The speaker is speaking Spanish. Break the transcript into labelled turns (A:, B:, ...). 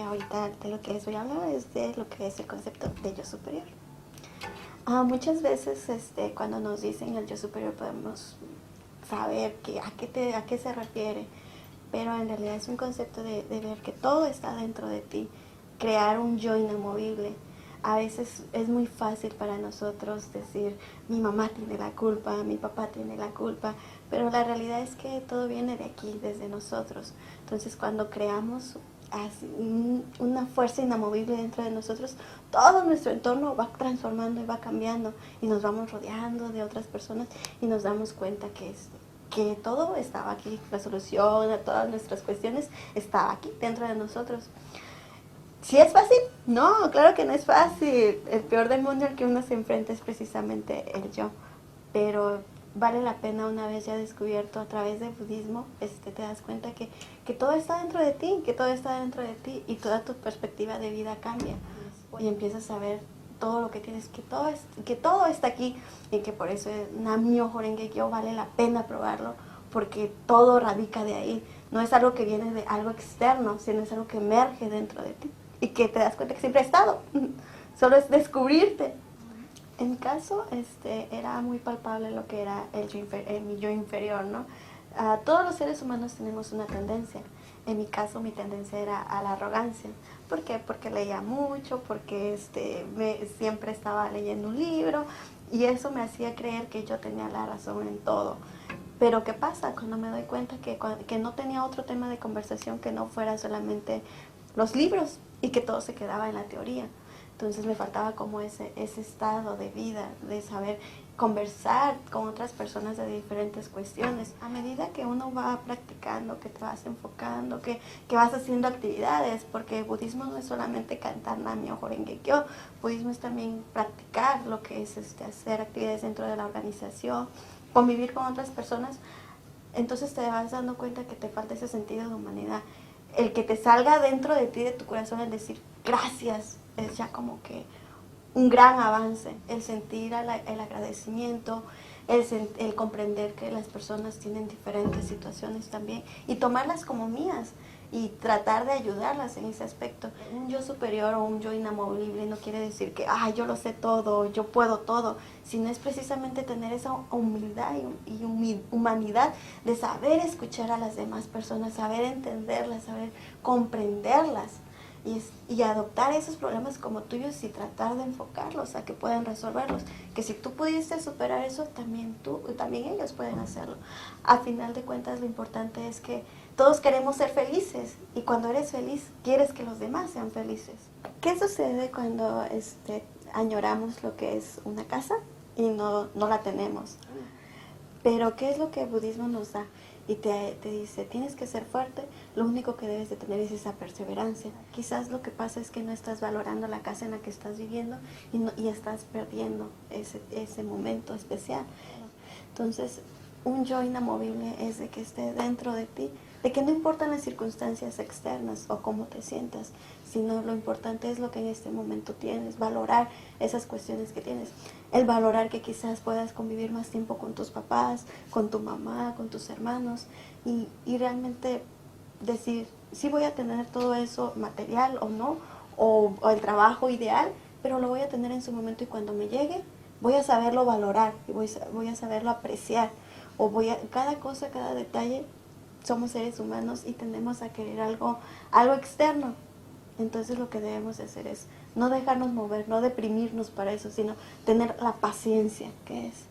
A: ahorita de lo que les voy a hablar es de lo que es el concepto de yo superior. Muchas veces cuando nos dicen el yo superior podemos saber a qué se refiere, pero en realidad es un concepto de ver que todo está dentro de ti, crear un yo inamovible. A veces es muy fácil para nosotros decir, mi mamá tiene la culpa, mi papá tiene la culpa, pero la realidad es que todo viene de aquí, desde nosotros. Entonces cuando creamos una fuerza inamovible dentro de nosotros, todo nuestro entorno va transformando y va cambiando y nos vamos rodeando de otras personas y nos damos cuenta que todo estaba aquí, la solución a todas nuestras cuestiones estaba aquí dentro de nosotros. ¿Sí es fácil? No, claro que no es fácil. El peor demonio al que uno se enfrenta es precisamente el yo. Pero vale la pena, una vez ya descubierto a través del budismo, te das cuenta que todo está dentro de ti, que todo está dentro de ti y toda tu perspectiva de vida cambia. Y empiezas a ver todo lo que tienes, que todo está aquí y que por eso Nam-myoho Renge Kyo vale la pena probarlo, porque todo radica de ahí. No es algo que viene de algo externo, sino es algo que emerge dentro de ti y que te das cuenta que siempre ha estado. Solo es descubrirte. En mi caso, era muy palpable lo que era mi yo inferior, ¿no? Todos los seres humanos tenemos una tendencia. En mi caso, mi tendencia era a la arrogancia. ¿Por qué? Porque leía mucho, porque siempre estaba leyendo un libro y eso me hacía creer que yo tenía la razón en todo. Pero ¿qué pasa cuando me doy cuenta que no tenía otro tema de conversación que no fuera solamente los libros y que todo se quedaba en la teoría? Entonces me faltaba como ese estado de vida, de saber conversar con otras personas de diferentes cuestiones. A medida que uno va practicando, que te vas enfocando, que vas haciendo actividades, porque el budismo no es solamente cantar Nam-myoho Renge Kyo, budismo es también practicar lo que es hacer actividades dentro de la organización, convivir con otras personas. Entonces te vas dando cuenta que te falta ese sentido de humanidad. El que te salga dentro de ti, de tu corazón, el decir gracias, es ya como que un gran avance. El sentir el agradecimiento, el comprender que las personas tienen diferentes situaciones también y tomarlas como mías y tratar de ayudarlas en ese aspecto. Un yo superior o un yo inamovible no quiere decir que yo lo sé todo, yo puedo todo, sino es precisamente tener esa humildad y humanidad de saber escuchar a las demás personas, saber entenderlas, saber comprenderlas. Y adoptar esos problemas como tuyos y tratar de enfocarlos a que puedan resolverlos. Que si tú pudiste superar eso, también ellos pueden hacerlo. A final de cuentas, lo importante es que todos queremos ser felices y cuando eres feliz, quieres que los demás sean felices. ¿Qué sucede cuando añoramos lo que es una casa y no la tenemos? Pero ¿qué es lo que el budismo nos da? Y te dice, tienes que ser fuerte, lo único que debes de tener es esa perseverancia. Quizás lo que pasa es que no estás valorando la casa en la que estás viviendo y estás perdiendo ese momento especial. Entonces, un yo inamovible es de que esté dentro de ti, de que no importan las circunstancias externas o cómo te sientas, sino lo importante es lo que en este momento tienes, valorar esas cuestiones que tienes, el valorar que quizás puedas convivir más tiempo con tus papás, con tu mamá, con tus hermanos y realmente decir, sí voy a tener todo eso material o no, o el trabajo ideal, pero lo voy a tener en su momento y cuando me llegue voy a saberlo valorar y voy a saberlo apreciar cada cosa, cada detalle. Somos seres humanos y tendemos a querer algo externo. Entonces lo que debemos hacer es no dejarnos mover, no deprimirnos para eso, sino tener la paciencia que es.